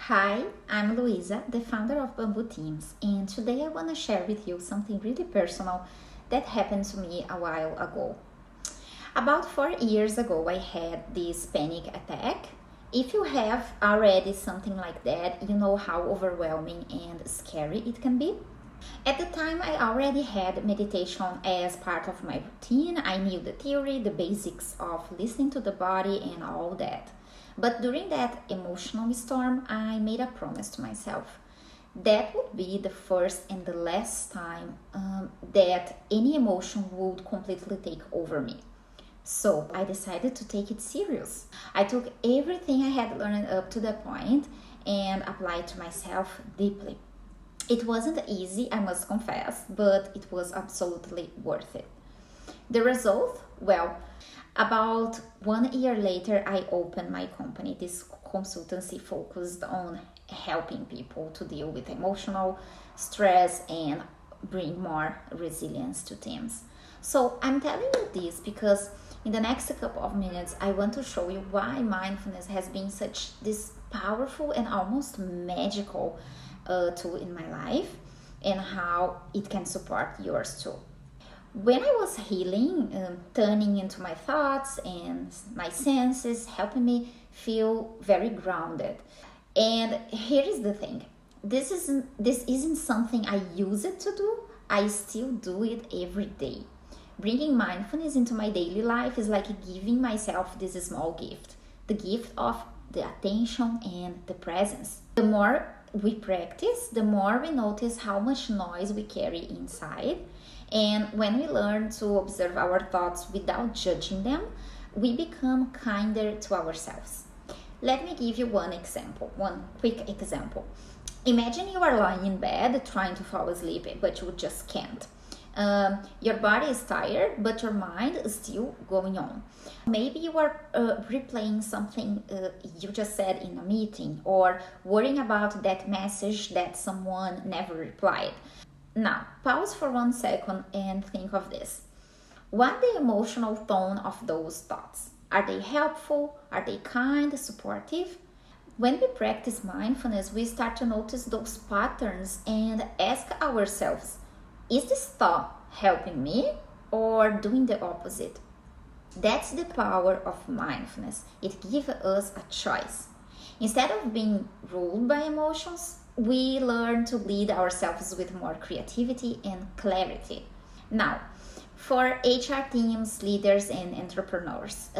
Hi, I'm Luisa, the founder of Bamboo Teams, and today I want to share with you something really personal that happened to me a while ago. About 4 years ago, I had this panic attack. If you have already something like that, you know how overwhelming and scary it can be. At the time, I already had meditation as part of my routine. I knew the theory, the basics of listening to the body, and all that. But during that emotional storm, I made a promise to myself. That would be the first and the last time that any emotion would completely take over me. So I decided to take it serious. I took everything I had learned up to that point and applied to myself deeply. It wasn't easy, I must confess, but it was absolutely worth it. The result? Well, about 1 year later, I opened my company, this consultancy focused on helping people to deal with emotional stress and bring more resilience to teams. So I'm telling you this because in the next couple of minutes, I want to show you why mindfulness has been such this powerful and almost magical tool in my life and how it can support yours too. When I was healing, turning into my thoughts and my senses, helping me feel very grounded. And here is the thing: this isn't something I use it to do. I still do it every day. Bringing mindfulness into my daily life is like giving myself this small gift, the gift of the attention and the presence. The more we practice, the more we notice how much noise we carry inside. And when we learn to observe our thoughts without judging them, we become kinder to ourselves. Let me give you one quick example. Imagine you are lying in bed trying to fall asleep, but you just can't. Your body is tired, but your mind is still going on. Maybe you are replaying something you just said in a meeting or worrying about that message that someone never replied. Now, pause for 1 second and think of this. What the emotional tone of those thoughts? Are they helpful? Are they kind, supportive? When we practice mindfulness, we start to notice those patterns and ask ourselves, is this thought helping me or doing the opposite? That's the power of mindfulness. It gives us a choice. Instead of being ruled by emotions, we learn to lead ourselves with more creativity and clarity. Now, for HR teams, leaders, and entrepreneurs,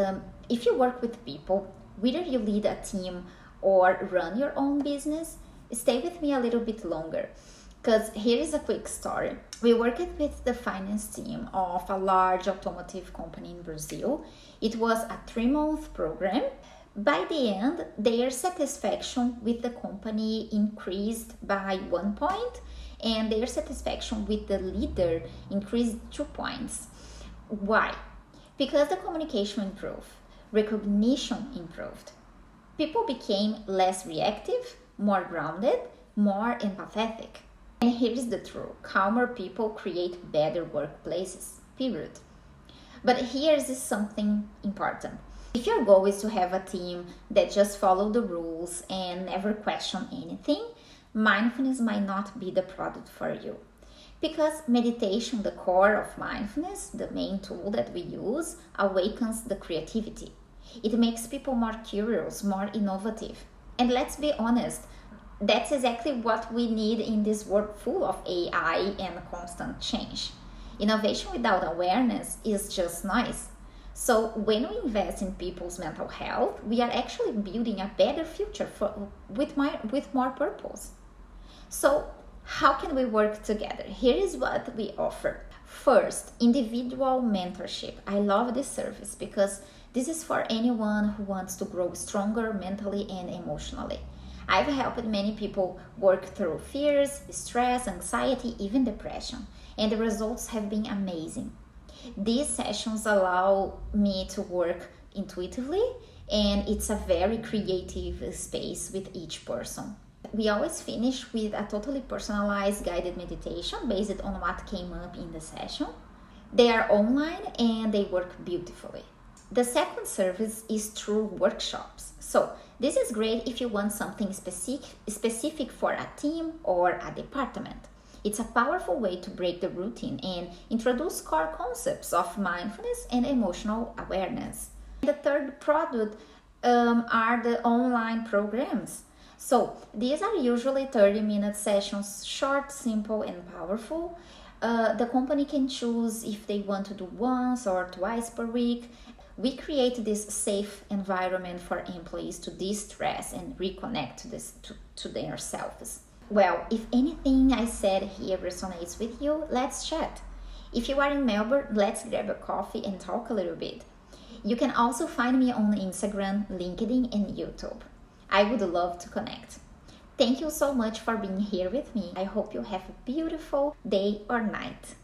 if you work with people, whether you lead a team or run your own business, stay with me a little bit longer. Because here is a quick story. We worked with the finance team of a large automotive company in Brazil. It was a 3-month program. By the end, their satisfaction with the company increased by 1 point, and their satisfaction with the leader increased 2 points. Why? Because the communication improved, recognition improved. People became less reactive, more grounded, more empathetic. And here's the truth: calmer people create better workplaces, period. But here's something important. If your goal is to have a team that just follow the rules and never question anything, mindfulness might not be the product for you. Because meditation, the core of mindfulness, the main tool that we use, awakens the creativity. It makes people more curious, more innovative. And let's be honest, that's exactly what we need in this world full of AI and constant change. Innovation without awareness is just noise. So when we invest in people's mental health, we are actually building a better future with more purpose. So how can we work together? Here is what we offer. First, individual mentorship. I love this service because this is for anyone who wants to grow stronger mentally and emotionally. I've helped many people work through fears, stress, anxiety, even depression, and the results have been amazing. These sessions allow me to work intuitively, and it's a very creative space with each person. We always finish with a totally personalized guided meditation based on what came up in the session. They are online and they work beautifully. The second service is through workshops. So this is great if you want something specific for a team or a department. It's a powerful way to break the routine and introduce core concepts of mindfulness and emotional awareness. The third product are the online programs. So these are usually 30-minute sessions, short, simple, and powerful. The company can choose if they want to do once or twice per week. We create this safe environment for employees to de-stress and reconnect to their selves. Well, if anything I said here resonates with you, let's chat. If you are in Melbourne, let's grab a coffee and talk a little bit. You can also find me on Instagram, LinkedIn, and YouTube. I would love to connect. Thank you so much for being here with me. I hope you have a beautiful day or night.